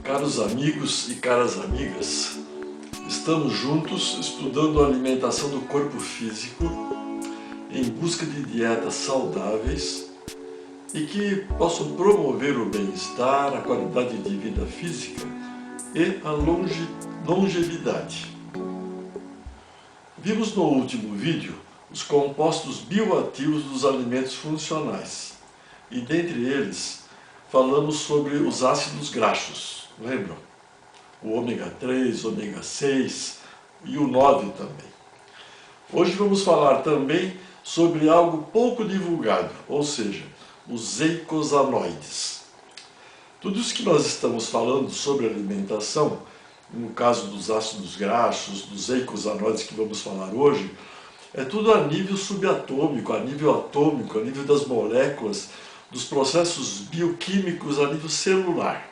Caros amigos e caras amigas, estamos juntos estudando a alimentação do corpo físico em busca de dietas saudáveis e que possam promover o bem-estar, a qualidade de vida física e a longevidade. Vimos no último vídeo os compostos bioativos dos alimentos funcionais e dentre eles falamos sobre os ácidos graxos, lembram? O ômega 3, ômega 6 e o 9 também. Hoje vamos falar também sobre algo pouco divulgado, ou seja, os eicosanoides. Tudo isso que nós estamos falando sobre alimentação, no caso dos ácidos graxos, dos eicosanoides que vamos falar hoje, é tudo a nível subatômico, a nível atômico, a nível das moléculas, dos processos bioquímicos a nível celular.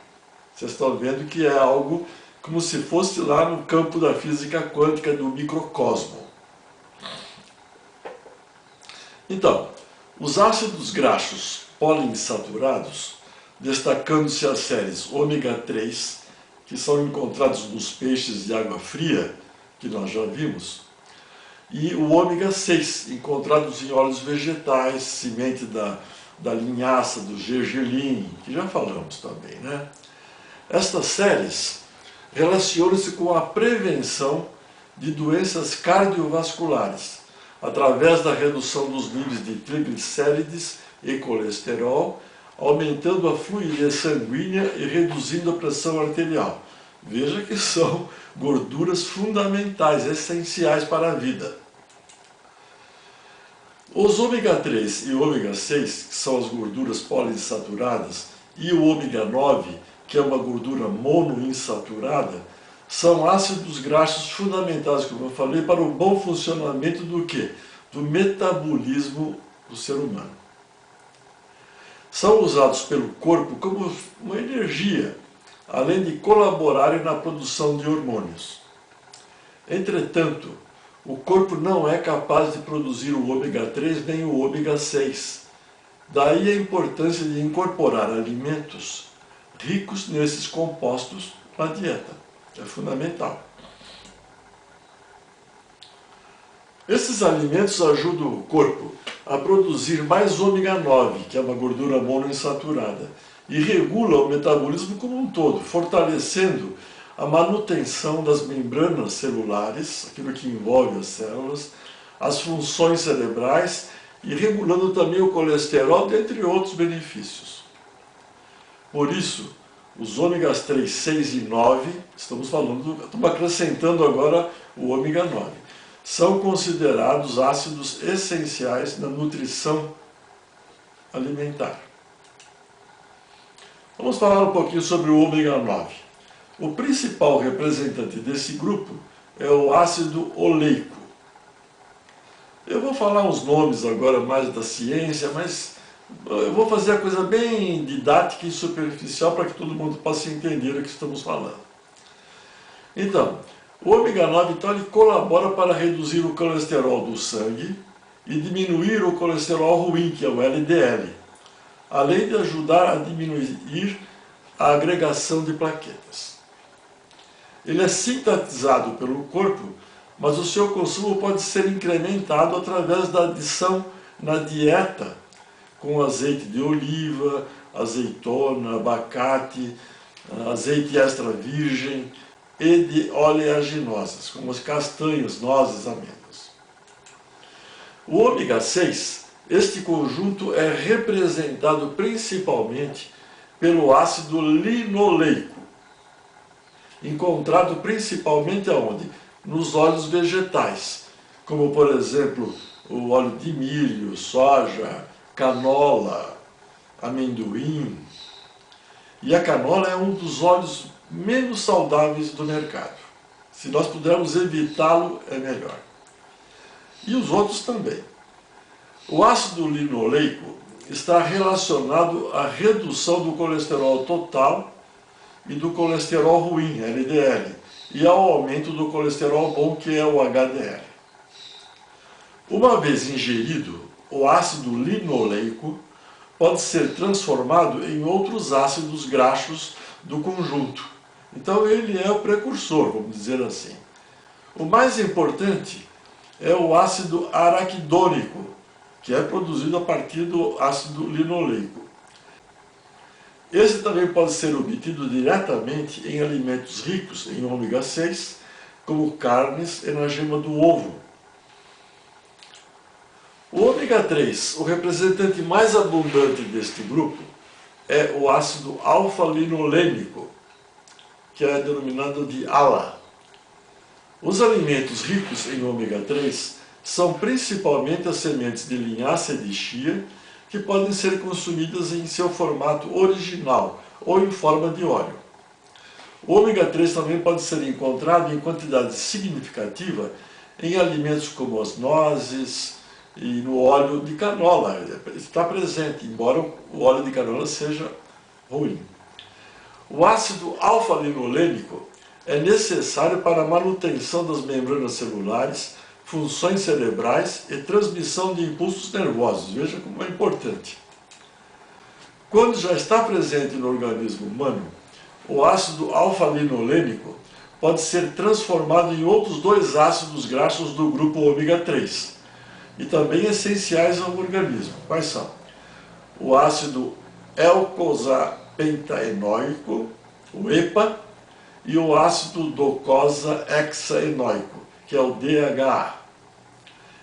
Vocês estão vendo que é algo como se fosse lá no campo da física quântica do microcosmo. Então, os ácidos graxos poliinsaturados, destacando-se as séries ômega 3, que são encontrados nos peixes de água fria, que nós já vimos, e o ômega 6, encontrados em óleos vegetais, semente da linhaça, do gergelim, que já falamos também, né? Estas séries relacionam-se com a prevenção de doenças cardiovasculares, através da redução dos níveis de triglicérides e colesterol, aumentando a fluidez sanguínea e reduzindo a pressão arterial. Veja que são gorduras fundamentais, essenciais para a vida. Os ômega 3 e ômega 6, que são as gorduras poliinsaturadas, e o ômega 9, que é uma gordura monoinsaturada, são ácidos graxos fundamentais, como eu falei, para o bom funcionamento do quê? Do metabolismo do ser humano. São usados pelo corpo como uma energia, além de colaborarem na produção de hormônios. Entretanto, o corpo não é capaz de produzir o ômega 3 nem o ômega 6. Daí a importância de incorporar alimentos ricos nesses compostos na dieta. É fundamental. Esses alimentos ajudam o corpo a produzir mais ômega 9, que é uma gordura monoinsaturada, e regula o metabolismo como um todo, fortalecendo a manutenção das membranas celulares, aquilo que envolve as células, as funções cerebrais e regulando também o colesterol, dentre outros benefícios. Por isso, os ômegas 3, 6 e 9, estamos acrescentando agora o ômega 9, são considerados ácidos essenciais na nutrição alimentar. Vamos falar um pouquinho sobre o ômega 9. O principal representante desse grupo é o ácido oleico. Eu vou falar os nomes agora mais da ciência, mas eu vou fazer a coisa bem didática e superficial para que todo mundo possa entender o que estamos falando. Então, o ômega 9 então, ele colabora para reduzir o colesterol do sangue e diminuir o colesterol ruim, que é o LDL, além de ajudar a diminuir a agregação de plaquetas. Ele é sintetizado pelo corpo, mas o seu consumo pode ser incrementado através da adição na dieta com azeite de oliva, azeitona, abacate, azeite extra virgem e de oleaginosas, como as castanhas, nozes, amêndoas. O ômega 6, este conjunto é representado principalmente pelo ácido linoleico, encontrado principalmente aonde? Nos óleos vegetais, como por exemplo o óleo de milho, soja, canola, amendoim. E a canola é um dos óleos menos saudáveis do mercado. Se nós pudermos evitá-lo, é melhor. E os outros também. O ácido linoleico está relacionado à redução do colesterol total e do colesterol ruim, LDL, e ao aumento do colesterol bom, que é o HDL. Uma vez ingerido, o ácido linoleico pode ser transformado em outros ácidos graxos do conjunto, Então ele é o precursor, vamos dizer assim. O mais importante é o ácido araquidônico, que é produzido a partir do ácido linoleico. Esse também pode ser obtido diretamente em alimentos ricos em ômega 6, como carnes e na gema do ovo. O ômega 3, o representante mais abundante deste grupo, é o ácido alfa-linolênico, que é denominado de ALA. Os alimentos ricos em ômega 3 são principalmente as sementes de linhaça de chia, que podem ser consumidas em seu formato original ou em forma de óleo. O ômega 3 também pode ser encontrado em quantidade significativa em alimentos como as nozes e no óleo de canola. Está presente, embora o óleo de canola seja ruim. O ácido alfa-linolênico é necessário para a manutenção das membranas celulares, funções cerebrais e transmissão de impulsos nervosos. Veja como é importante. Quando já está presente no organismo humano, o ácido alfa-linolênico pode ser transformado em outros dois ácidos graxos do grupo ômega 3 e também essenciais ao organismo. Quais são? O ácido eicosapentaenoico, o EPA, e o ácido docosahexaenoico, que é o DHA.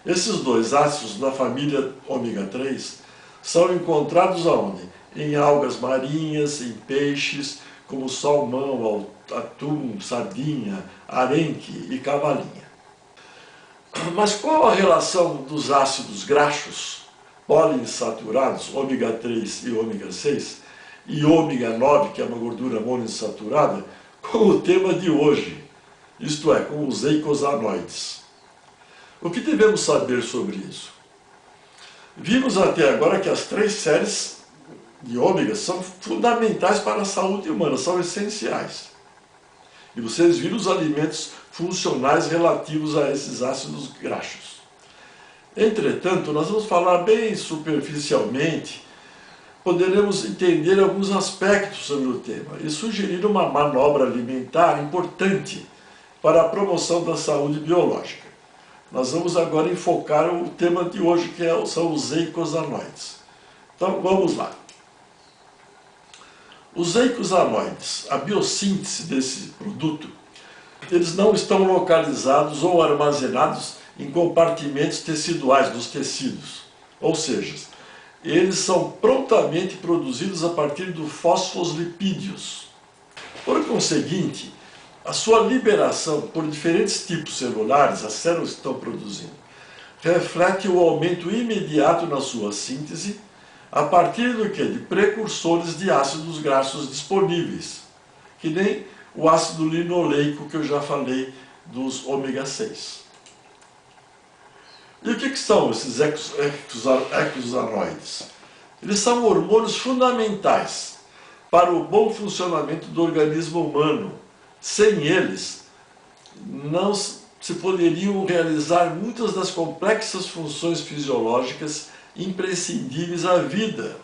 Esses dois ácidos da família ômega 3 são encontrados aonde? Em algas marinhas, em peixes, como salmão, atum, sardinha, arenque e cavalinha. Mas qual a relação dos ácidos graxos, poliinsaturados, ômega 3 e ômega 6, e ômega 9, que é uma gordura monoinsaturada, com o tema de hoje, isto é, com os eicosanoides? O que devemos saber sobre isso? Vimos até agora que as 3 séries de ômega são fundamentais para a saúde humana, são essenciais. E vocês viram os alimentos funcionais relativos a esses ácidos graxos. Entretanto, nós vamos falar bem superficialmente, poderemos entender alguns aspectos sobre o tema e sugerir uma manobra alimentar importante para a promoção da saúde biológica. Nós vamos agora enfocar o tema de hoje, que são os eicosanoides. Então, vamos lá. Os eicosanoides, a biossíntese desse produto, eles não estão localizados ou armazenados em compartimentos teciduais dos tecidos. Ou seja, eles são prontamente produzidos a partir dos fosfolipídios. Por conseguinte, a sua liberação por diferentes tipos celulares, as células que estão produzindo, reflete o aumento imediato na sua síntese, a partir do que? De precursores de ácidos graxos disponíveis, que nem o ácido linoleico que eu já falei dos ômega 6. E o que são esses eicosanoides? Eles são hormônios fundamentais para o bom funcionamento do organismo humano. Sem eles, não se poderiam realizar muitas das complexas funções fisiológicas imprescindíveis à vida.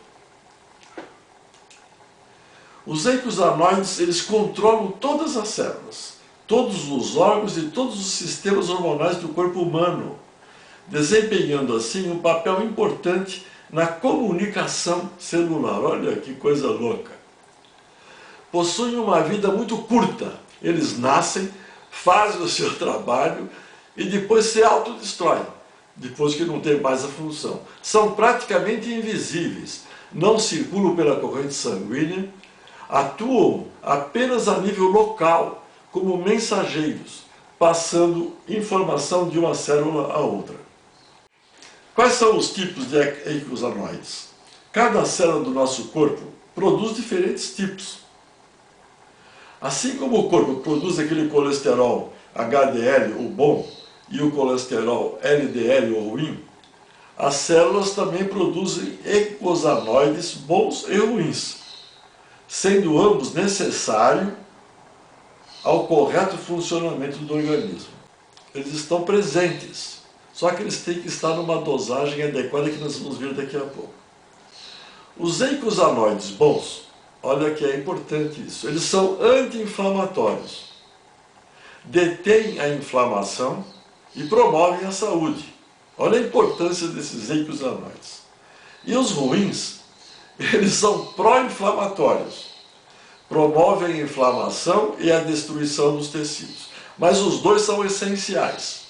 Os eicosanoides, eles controlam todas as células, todos os órgãos e todos os sistemas hormonais do corpo humano, desempenhando assim um papel importante na comunicação celular. Olha que coisa louca! Possuem uma vida muito curta. Eles nascem, fazem o seu trabalho e depois se autodestroem, depois que não tem mais a função. São praticamente invisíveis, não circulam pela corrente sanguínea, atuam apenas a nível local, como mensageiros, passando informação de uma célula a outra. Quais são os tipos de eicosanoides? Cada célula do nosso corpo produz diferentes tipos. Assim como o corpo produz aquele colesterol HDL, o bom, e o colesterol LDL, o ruim, as células também produzem eicosanoides bons e ruins, sendo ambos necessários ao correto funcionamento do organismo. Eles estão presentes, só que eles têm que estar numa dosagem adequada que nós vamos ver daqui a pouco. Os eicosanoides bons Olha que é importante isso. Eles são anti-inflamatórios. Detêm a inflamação e promovem a saúde. Olha a importância desses eicosanoides. E os ruins, eles são pró-inflamatórios. Promovem a inflamação e a destruição dos tecidos. Mas os dois são essenciais.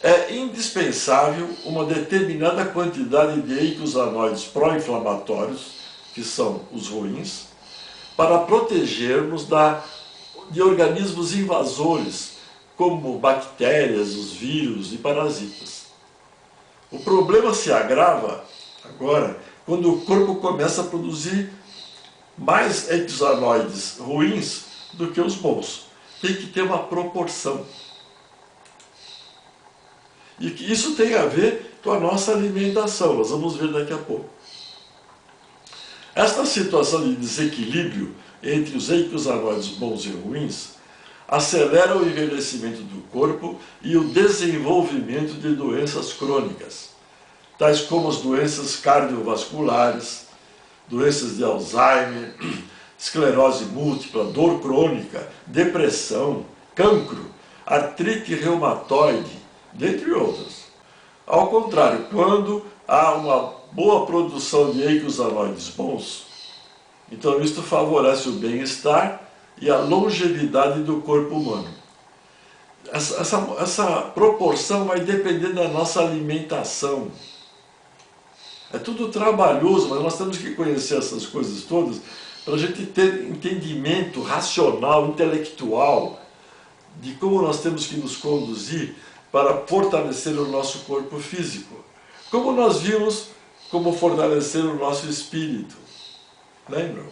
É indispensável uma determinada quantidade de eicosanoides pró-inflamatórios, que são os ruins, para protegermos de organismos invasores, como bactérias, os vírus e parasitas. O problema se agrava agora quando o corpo começa a produzir mais eicosanoides ruins do que os bons. Tem que ter uma proporção. E que isso tem a ver com a nossa alimentação, nós vamos ver daqui a pouco. Esta situação de desequilíbrio entre os eicosanoides bons e ruins acelera o envelhecimento do corpo e o desenvolvimento de doenças crônicas, tais como as doenças cardiovasculares, doenças de Alzheimer, esclerose múltipla, dor crônica, depressão, cancro, artrite reumatoide, dentre outras. Ao contrário, quando há uma boa produção de eicosanoides bons, então isto favorece o bem-estar e a longevidade do corpo humano. Essa proporção vai depender da nossa alimentação. É tudo trabalhoso, mas nós temos que conhecer essas coisas todas para a gente ter entendimento racional, intelectual, de como nós temos que nos conduzir para fortalecer o nosso corpo físico. Como nós vimos, como fortalecer o nosso espírito. Lembram?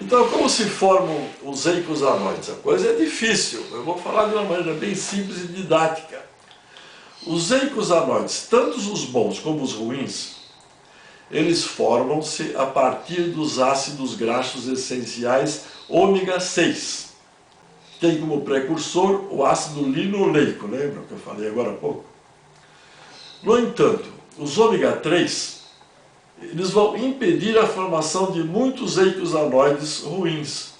Então, como se formam os eicosanoides? A coisa é difícil, eu vou falar de uma maneira bem simples e didática. Os eicosanoides, tanto os bons como os ruins, eles formam-se a partir dos ácidos graxos essenciais ômega 6. Tem como precursor o ácido linoleico, lembram que eu falei agora há pouco? No entanto, os ômega 3, eles vão impedir a formação de muitos eicosanoides ruins,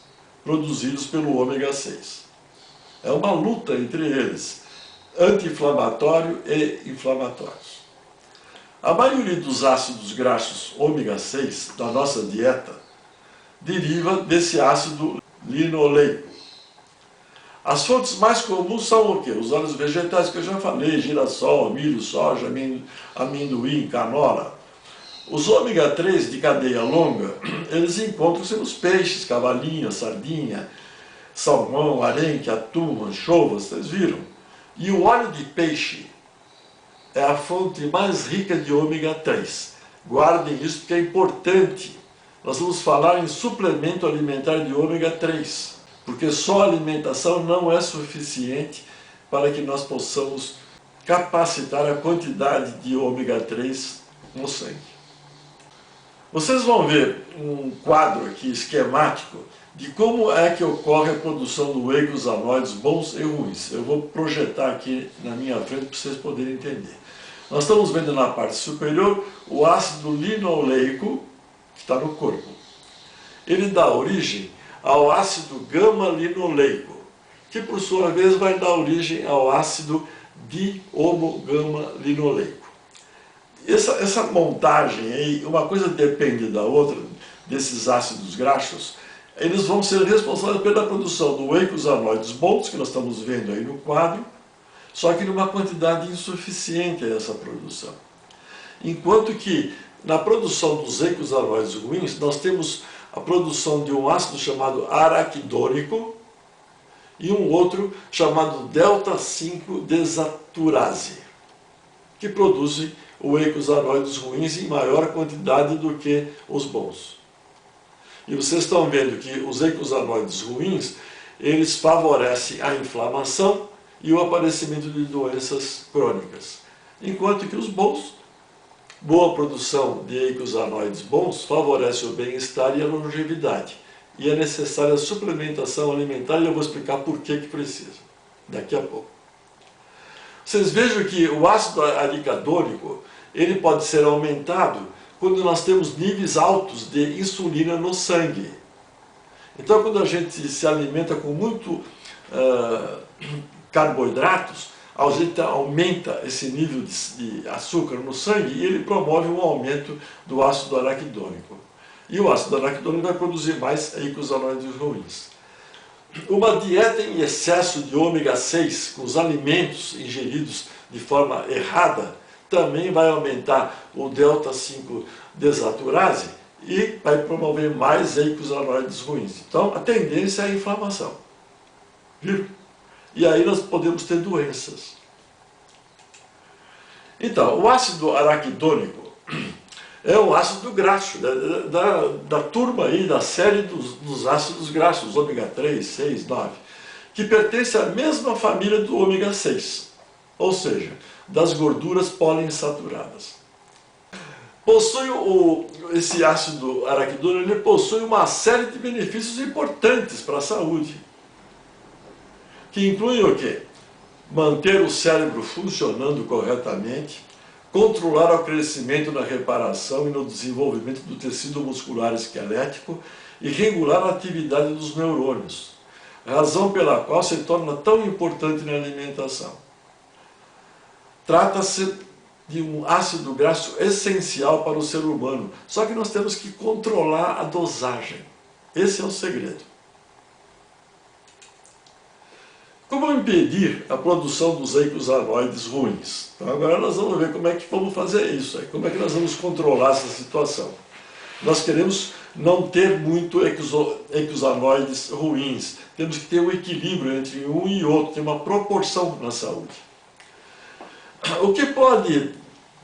produzidos pelo ômega 6. É uma luta entre eles, anti-inflamatório e inflamatórios. A maioria dos ácidos graxos ômega 6 da nossa dieta deriva desse ácido linoleico. As fontes mais comuns são o quê? Os óleos vegetais que eu já falei, girassol, milho, soja, amendoim, canola. Os ômega 3 de cadeia longa, eles encontram-se nos peixes, cavalinha, sardinha, salmão, arenque, atum, anchovas, vocês viram? E o óleo de peixe é a fonte mais rica de ômega 3. Guardem isso porque é importante. Nós vamos falar em suplemento alimentar de ômega 3, porque só a alimentação não é suficiente para que nós possamos capacitar a quantidade de ômega 3 no sangue. Vocês vão ver um quadro aqui esquemático de como é que ocorre a produção do eicosanoides bons e ruins. Eu vou projetar aqui na minha frente para vocês poderem entender. Nós estamos vendo na parte superior o ácido linoleico que está no corpo. Ele dá origem ao ácido gama-linoleico, que por sua vez vai dar origem ao ácido di-homo-gama-linoleico. Essa montagem aí, uma coisa depende da outra, desses ácidos graxos, eles vão ser responsáveis pela produção do eicosanoides bons, que nós estamos vendo aí no quadro, só que numa quantidade insuficiente a essa produção. Enquanto que na produção dos eicosanoides ruins, nós temos a produção de um ácido chamado araquidônico e um outro chamado delta-5-desaturase, que produzem os eicosanoides ruins em maior quantidade do que os bons. E vocês estão vendo que os eicosanoides ruins, eles favorecem a inflamação e o aparecimento de doenças crônicas. Enquanto que os bons, boa produção de eicosanoides bons, favorece o bem-estar e a longevidade. E é necessária a suplementação alimentar, e eu vou explicar por que precisa, daqui a pouco. Vocês vejam que o ácido aricadônico, ele pode ser aumentado quando nós temos níveis altos de insulina no sangue. Então, quando a gente se alimenta com muito carboidratos, a gente aumenta esse nível de açúcar no sangue e ele promove um aumento do ácido araquidônico. E o ácido araquidônico vai produzir mais eicosanoides ruins. Uma dieta em excesso de ômega 6, com os alimentos ingeridos de forma errada, também vai aumentar o delta-5 desaturase e vai promover mais eicosanoides ruins. Então, a tendência é a inflamação. Viram? E aí nós podemos ter doenças. Então, o ácido araquidônico é um ácido graxo, da turma aí, da série dos ácidos graxos, ômega 3, 6, 9, que pertence à mesma família do ômega 6, ou seja, das gorduras poliinsaturadas. Esse ácido araquidônico ele possui uma série de benefícios importantes para a saúde, que incluem o quê? Manter o cérebro funcionando corretamente, controlar o crescimento na reparação e no desenvolvimento do tecido muscular esquelético e regular a atividade dos neurônios, razão pela qual se torna tão importante na alimentação. Trata-se de um ácido graxo essencial para o ser humano, só que nós temos que controlar a dosagem. Esse é o segredo. Como impedir a produção dos eicosanoides ruins? Então agora nós vamos ver como é que vamos fazer isso, como é que nós vamos controlar essa situação. Nós queremos não ter muito eicosanoides ruins, temos que ter um equilíbrio entre um e outro, ter uma proporção na saúde. O que pode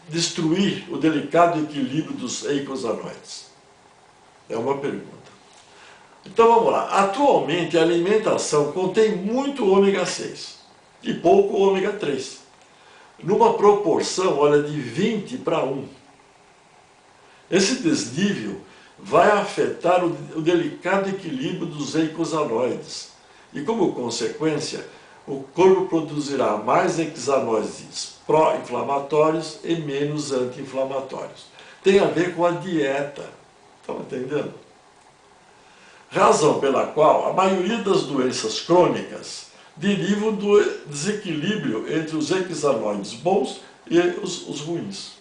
destruir o delicado equilíbrio dos eicosanoides? É uma pergunta. Então vamos lá. Atualmente a alimentação contém muito ômega 6 e pouco ômega 3. Numa proporção, olha, de 20 para 1. Esse desnível vai afetar o delicado equilíbrio dos eicosanoides. E como consequência, o corpo produzirá mais eicosanoides pró-inflamatórios e menos anti-inflamatórios. Tem a ver com a dieta. Estão entendendo? Razão pela qual a maioria das doenças crônicas derivam do desequilíbrio entre os eicosanoides bons e os ruins.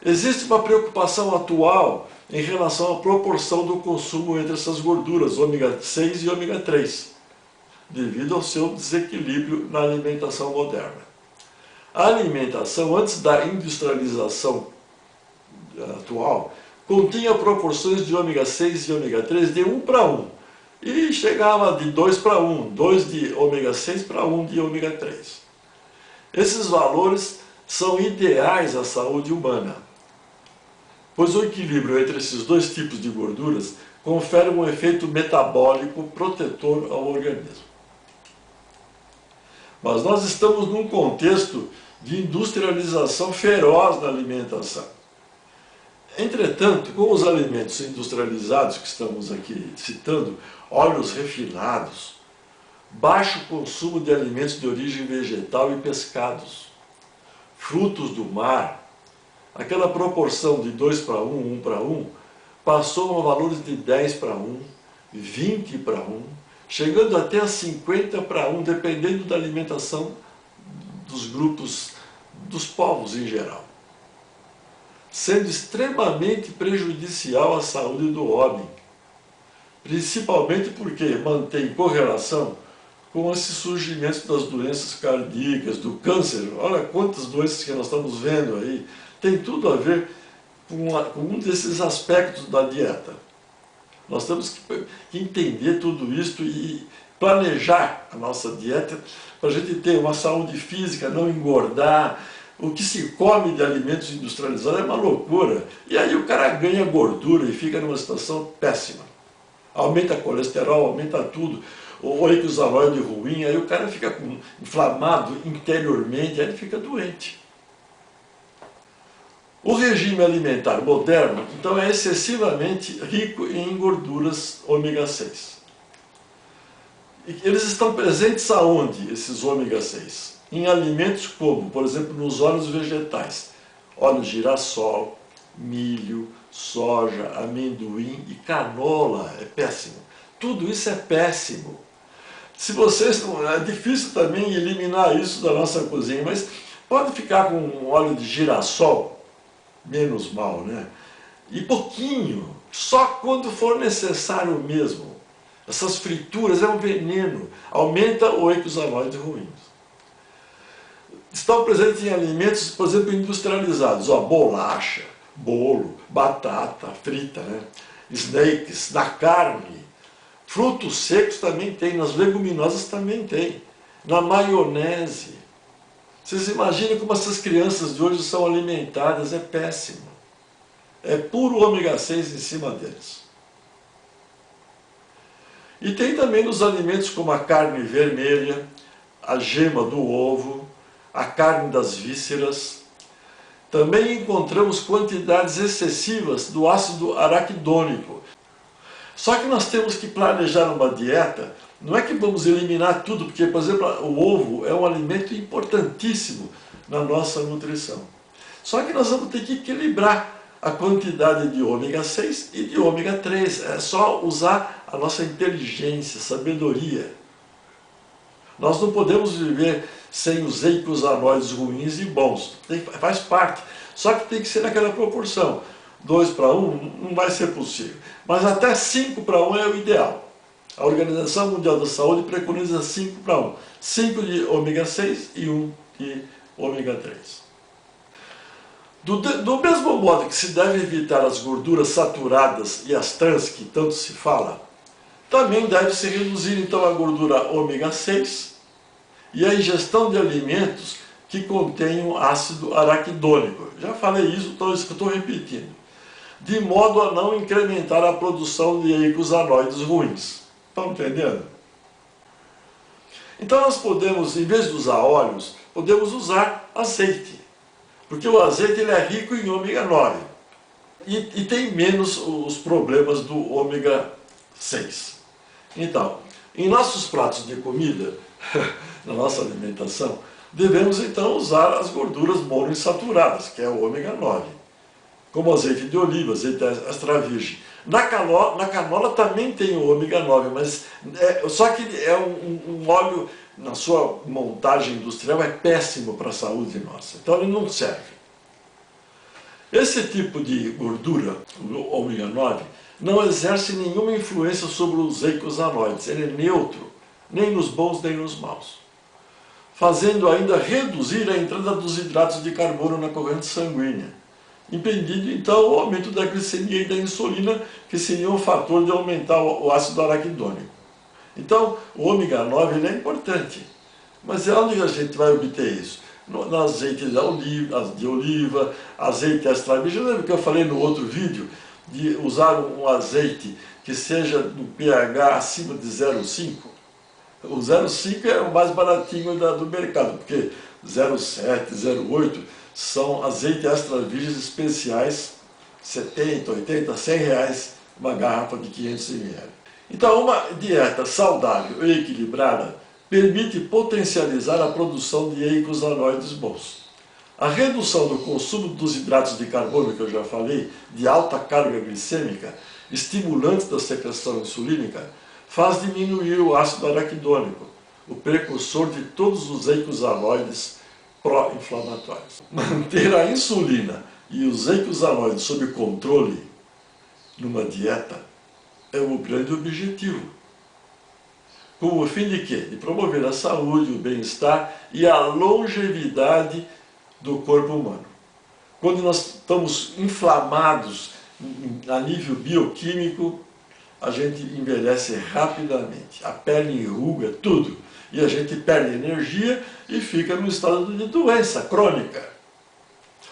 Existe uma preocupação atual em relação à proporção do consumo entre essas gorduras, ômega 6 e ômega 3, devido ao seu desequilíbrio na alimentação moderna. A alimentação antes da industrialização atual continha proporções de ômega 6 e ômega 3 de 1 para 1. E chegava de 2 para 1, 2 de ômega 6 para 1 de ômega 3. Esses valores são ideais à saúde humana, pois o equilíbrio entre esses dois tipos de gorduras confere um efeito metabólico protetor ao organismo. Mas nós estamos num contexto de industrialização feroz na alimentação. Entretanto, com os alimentos industrializados que estamos aqui citando, óleos refinados, baixo consumo de alimentos de origem vegetal e pescados, frutos do mar, aquela proporção de 2 para 1, 1 para 1, passou a valores de 10 para 1, 20 para 1, chegando até a 50 para 1, dependendo da alimentação dos grupos, dos povos em geral, sendo extremamente prejudicial à saúde do homem, principalmente porque mantém correlação com esse surgimento das doenças cardíacas, do câncer. Olha quantas doenças que nós estamos vendo aí, tem tudo a ver com um desses aspectos da dieta. Nós temos que entender tudo isso e planejar a nossa dieta para a gente ter uma saúde física, não engordar. O que se come de alimentos industrializados é uma loucura. E aí o cara ganha gordura e fica numa situação péssima. Aumenta colesterol, aumenta tudo. O eicosanoide ruim, aí o cara fica inflamado interiormente, aí ele fica doente. O regime alimentar moderno, então, é excessivamente rico em gorduras ômega 6. E eles estão presentes aonde, esses ômega 6? Em alimentos como, por exemplo, nos óleos vegetais, óleo de girassol, milho, soja, amendoim e canola. É péssimo. Tudo isso é péssimo. Se vocês não, é difícil também eliminar isso da nossa cozinha, mas pode ficar com óleo de girassol, menos mal, né? E pouquinho, só quando for necessário mesmo. Essas frituras é um veneno, aumenta o eicosanoide ruins. Estão presentes em alimentos, por exemplo, industrializados, ó, bolacha, bolo, batata frita, né? Snacks, na carne. Frutos secos também tem, nas leguminosas também tem, na maionese. Vocês imaginem como essas crianças de hoje são alimentadas, é péssimo. É puro ômega 6 em cima deles. E tem também nos alimentos como a carne vermelha, a gema do ovo, a carne das vísceras. Também encontramos quantidades excessivas do ácido araquidônico. Só que nós temos que planejar uma dieta, não é que vamos eliminar tudo, porque, por exemplo, o ovo é um alimento importantíssimo na nossa nutrição. Só que nós vamos ter que equilibrar a quantidade de ômega 6 e de ômega 3. É só usar a nossa inteligência, sabedoria. Nós não podemos viver sem os eicosanoides ruins e bons. Faz parte. Só que tem que ser naquela proporção. 2 para 1 não vai ser possível. Mas até 5 para 1 é o ideal. A Organização Mundial da Saúde preconiza 5 para 1. 5 de ômega 6 e 1 de ômega 3. Do mesmo modo que se deve evitar as gorduras saturadas e as trans, que tanto se fala, também deve-se reduzir então a gordura ômega 6 e a ingestão de alimentos que contenham ácido araquidônico. Já falei isso, então isso que eu estou repetindo. De modo a não incrementar a produção de eicosanoides ruins. Estão entendendo? Então nós podemos, em vez de usar óleos, podemos usar azeite. Porque o azeite ele é rico em ômega 9 e tem menos os problemas do ômega 6. Então, em nossos pratos de comida, na nossa alimentação, devemos então usar as gorduras monoinsaturadas, que é o ômega 9, como azeite de oliva, azeite extra virgem. Na canola também tem o ômega 9, mas só que é um ômega na sua montagem industrial é péssimo para a saúde nossa. Então ele não serve. Esse tipo de gordura, o ômega 9, não exerce nenhuma influência sobre os eicosanoides. Ele é neutro, nem nos bons nem nos maus. Fazendo ainda reduzir a entrada dos hidratos de carbono na corrente sanguínea, impedindo então o aumento da glicemia e da insulina, que seria um fator de aumentar o ácido araquidônico. Então, o ômega 9 ele é importante, mas onde a gente vai obter isso? No azeite de oliva, azeite extra virgem. Lembra que eu falei no outro vídeo de usar um azeite que seja no pH acima de 0,5? O 0,5 é o mais baratinho do mercado, porque 0,7, 0,8 são azeites extra virgens especiais, 70, 80, 100 reais uma garrafa de 500 ml. Então, uma dieta saudável e equilibrada permite potencializar a produção de eicosanoides bons. A redução do consumo dos hidratos de carbono, que eu já falei, de alta carga glicêmica, estimulantes da secreção insulínica, faz diminuir o ácido araquidônico, o precursor de todos os eicosanoides pró-inflamatórios. Manter a insulina e os eicosanoides sob controle numa dieta é o grande objetivo. Com o fim de quê? De promover a saúde, o bem-estar e a longevidade do corpo humano. Quando nós estamos inflamados a nível bioquímico, a gente envelhece rapidamente. A pele enruga, tudo. E a gente perde energia e fica no estado de doença crônica.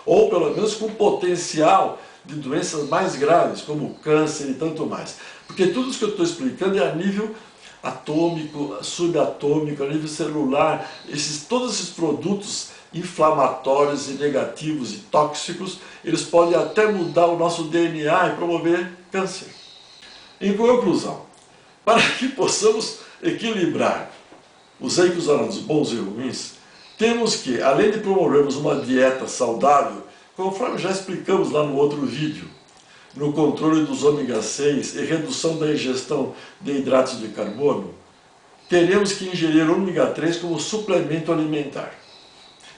Ou pelo menos com potencial de doenças mais graves, como câncer e tanto mais. Porque tudo isso que eu estou explicando é a nível atômico, subatômico, a nível celular. Todos esses produtos inflamatórios e negativos e tóxicos, eles podem até mudar o nosso DNA e promover câncer. Em conclusão, para que possamos equilibrar os eicosanoides bons e ruins, temos que, além de promovermos uma dieta saudável Conforme já explicamos lá no outro vídeo, no controle dos ômega 6 e redução da ingestão de hidratos de carbono, teremos que ingerir ômega 3 como suplemento alimentar.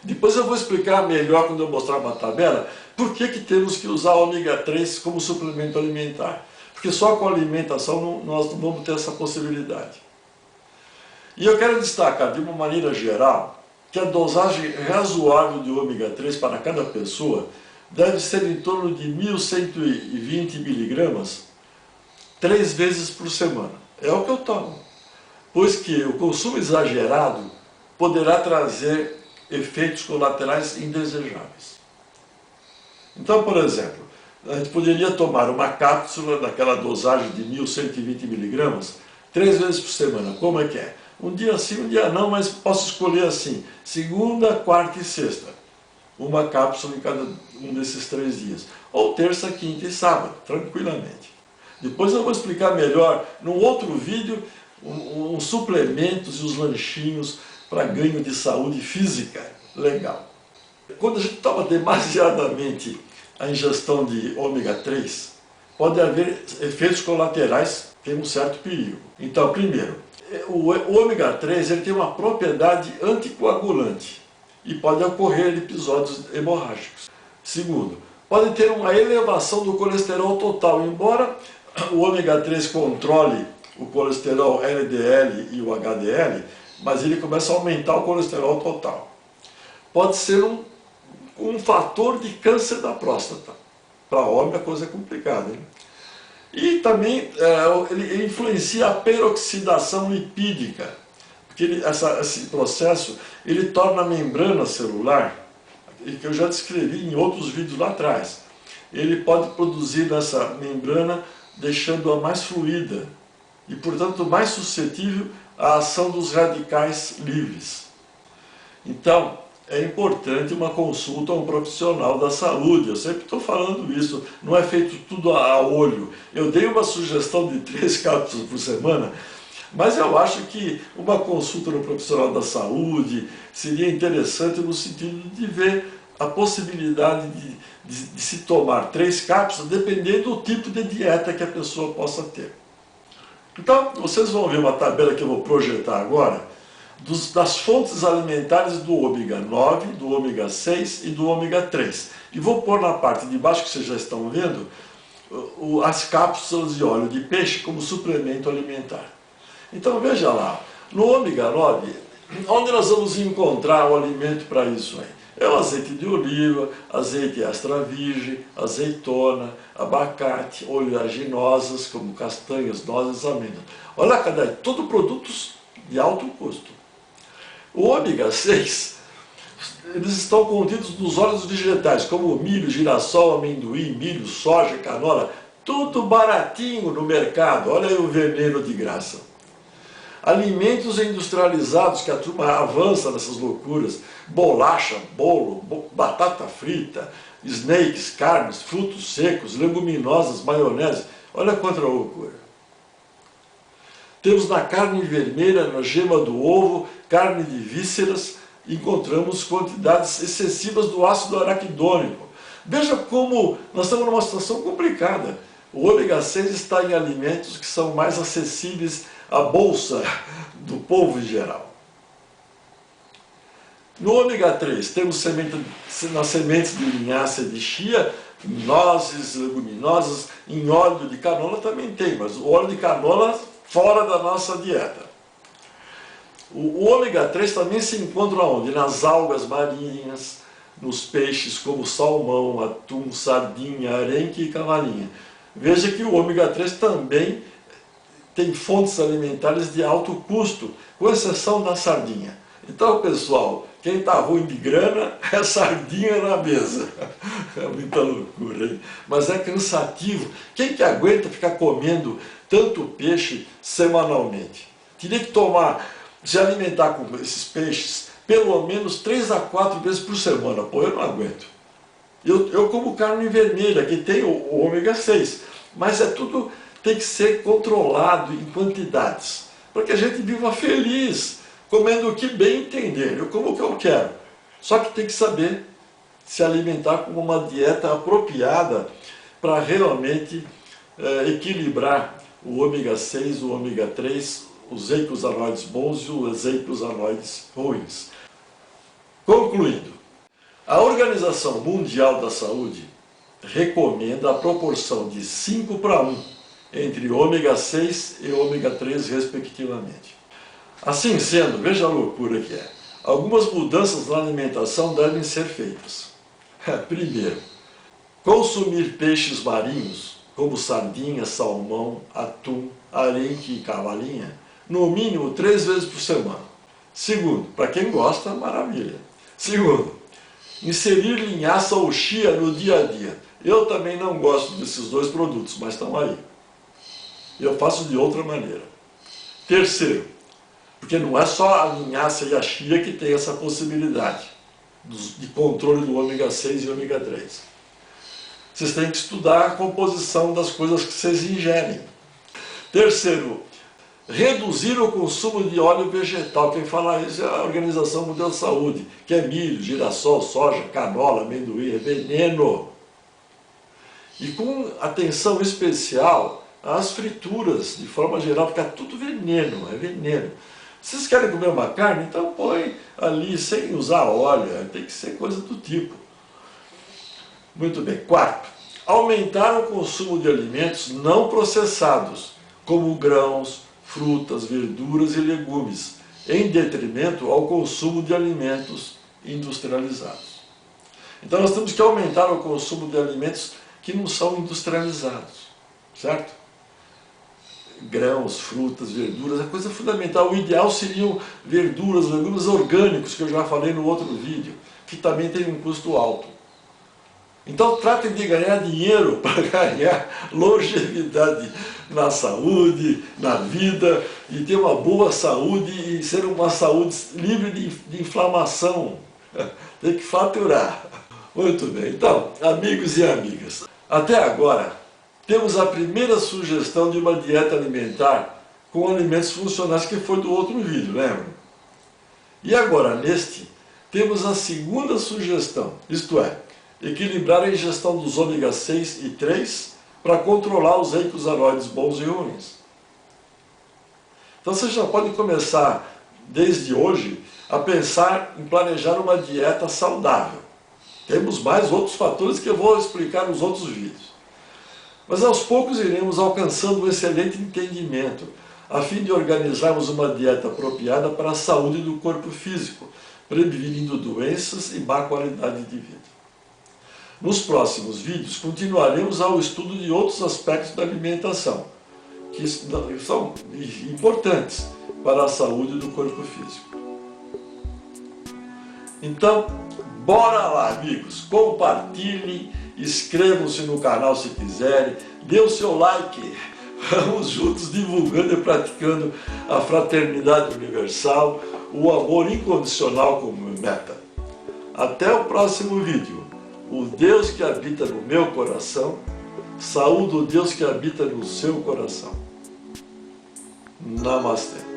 Depois eu vou explicar melhor, quando eu mostrar uma tabela, por que temos que usar ômega 3 como suplemento alimentar. Porque só com a alimentação nós não vamos ter essa possibilidade. E eu quero destacar, de uma maneira geral, que a dosagem razoável de ômega 3 para cada pessoa deve ser em torno de 1.120 miligramas 3 vezes por semana. É o que eu tomo, pois que o consumo exagerado poderá trazer efeitos colaterais indesejáveis. Então, por exemplo, a gente poderia tomar uma cápsula daquela dosagem de 1.120 miligramas 3 vezes por semana. Como é que é? Um dia sim, um dia não, mas posso escolher assim, segunda, quarta e sexta. Uma cápsula em cada um desses 3 dias. Ou terça, quinta e sábado, tranquilamente. Depois eu vou explicar melhor, num outro vídeo, os suplementos e os lanchinhos para ganho de saúde física. Legal. Quando a gente toma demasiadamente a ingestão de ômega 3, pode haver efeitos colaterais, tem um certo perigo. Então, primeiro, o ômega 3 ele tem uma propriedade anticoagulante e pode ocorrer episódios hemorrágicos. Segundo, pode ter uma elevação do colesterol total, embora o ômega 3 controle o colesterol LDL e o HDL, mas ele começa a aumentar o colesterol total. Pode ser um fator de câncer da próstata. Para homem a coisa é complicada, hein? E também ele influencia a peroxidação lipídica, porque esse processo ele torna a membrana celular, que eu já descrevi em outros vídeos lá atrás, ele pode produzir nessa membrana deixando-a mais fluida e, portanto, mais suscetível à ação dos radicais livres. Então, é importante uma consulta a um profissional da saúde. Eu sempre estou falando isso, não é feito tudo a olho. Eu dei uma sugestão de 3 cápsulas por semana, mas eu acho que uma consulta no profissional da saúde seria interessante no sentido de ver a possibilidade de se tomar 3 cápsulas, dependendo do tipo de dieta que a pessoa possa ter. Então, vocês vão ver uma tabela que eu vou projetar agora, das fontes alimentares do ômega 9, do ômega 6 e do ômega 3. E vou pôr na parte de baixo, que vocês já estão vendo, as cápsulas de óleo de peixe como suplemento alimentar. Então veja lá, no ômega 9, onde nós vamos encontrar o alimento para isso aí? É o azeite de oliva, azeite extra virgem, azeitona, abacate, oleaginosas como castanhas, nozes, amêndoas. Olha, cadê? Tudo produtos de alto custo. O ômega 6, eles estão contidos nos óleos vegetais, como milho, girassol, amendoim, milho, soja, canola, tudo baratinho no mercado. Olha aí o veneno de graça. Alimentos industrializados, que a turma avança nessas loucuras, bolacha, bolo, batata frita, snacks, carnes, frutos secos, leguminosas, maionese. Olha quanta loucura. Temos na carne vermelha, na gema do ovo, carne de vísceras, encontramos quantidades excessivas do ácido araquidônico. Veja como nós estamos numa situação complicada. O ômega 6 está em alimentos que são mais acessíveis à bolsa do povo em geral. No ômega 3 temos nas sementes de linhaça de chia, nozes, leguminosas, em óleo de canola também tem, mas o óleo de canola fora da nossa dieta. O ômega 3 também se encontra onde? Nas algas marinhas, nos peixes como salmão, atum, sardinha, arenque e cavalinha. Veja que o ômega 3 também tem fontes alimentares de alto custo, com exceção da sardinha. Então, pessoal, quem está ruim de grana é sardinha na mesa. É muita loucura, hein? Mas é cansativo. Quem que aguenta ficar comendo tanto peixe semanalmente? Teria que se alimentar com esses peixes pelo menos 3 a 4 vezes por semana. Pô, eu não aguento. Eu como carne vermelha, que tem o ômega 6, mas tudo tem que ser controlado em quantidades, para que a gente viva feliz, comendo o que bem entender. Eu como o que eu quero, só que tem que saber se alimentar com uma dieta apropriada para realmente equilibrar o ômega 6, o ômega 3, os eicosanoides bons e os eicosanoides ruins. Concluindo, a Organização Mundial da Saúde recomenda a proporção de 5:1 entre ômega 6 e ômega 3, respectivamente. Assim sendo, veja a loucura que é. Algumas mudanças na alimentação devem ser feitas. Primeiro, consumir peixes marinhos, como sardinha, salmão, atum, arenque e cavalinha, no mínimo 3 vezes por semana. Segundo, para quem gosta, maravilha. Segundo, inserir linhaça ou chia no dia a dia. Eu também não gosto desses dois produtos, mas estão aí. Eu faço de outra maneira. Terceiro, porque não é só a linhaça e a chia que tem essa possibilidade de controle do ômega 6 e ômega 3. Vocês têm que estudar a composição das coisas que vocês ingerem. Terceiro, reduzir o consumo de óleo vegetal. Quem fala isso é a Organização Mundial da Saúde, que é milho, girassol, soja, canola, amendoim, é veneno. E com atenção especial às frituras, de forma geral, porque é tudo veneno, é veneno. Vocês querem comer uma carne? Então põe ali sem usar óleo, tem que ser coisa do tipo. Muito bem. Quarto, aumentar o consumo de alimentos não processados, como grãos, frutas, verduras e legumes, em detrimento ao consumo de alimentos industrializados. Então nós temos que aumentar o consumo de alimentos que não são industrializados, certo? Grãos, frutas, verduras, é coisa fundamental. O ideal seriam verduras, legumes orgânicos, que eu já falei no outro vídeo, que também tem um custo alto. Então tratem de ganhar dinheiro para ganhar longevidade na saúde, na vida, e ter uma boa saúde e ser uma saúde livre de inflamação. Tem que faturar. Muito bem. Então, amigos e amigas, até agora temos a primeira sugestão de uma dieta alimentar com alimentos funcionais, que foi do outro vídeo, lembra? E agora, neste, temos a segunda sugestão, isto é, equilibrar a ingestão dos ômega 6 e 3 para controlar os eicosanoides bons e ruins. Então você já pode começar, desde hoje, a pensar em planejar uma dieta saudável. Temos mais outros fatores que eu vou explicar nos outros vídeos. Mas aos poucos iremos alcançando um excelente entendimento, a fim de organizarmos uma dieta apropriada para a saúde do corpo físico, prevenindo doenças e má qualidade de vida. Nos próximos vídeos continuaremos ao estudo de outros aspectos da alimentação, que são importantes para a saúde do corpo físico. Então, bora lá, amigos, compartilhem, inscrevam-se no canal se quiserem, dê o seu like, vamos juntos divulgando e praticando a fraternidade universal, o amor incondicional como meta. Até o próximo vídeo. O Deus que habita no meu coração, saúde o Deus que habita no seu coração. Namastê.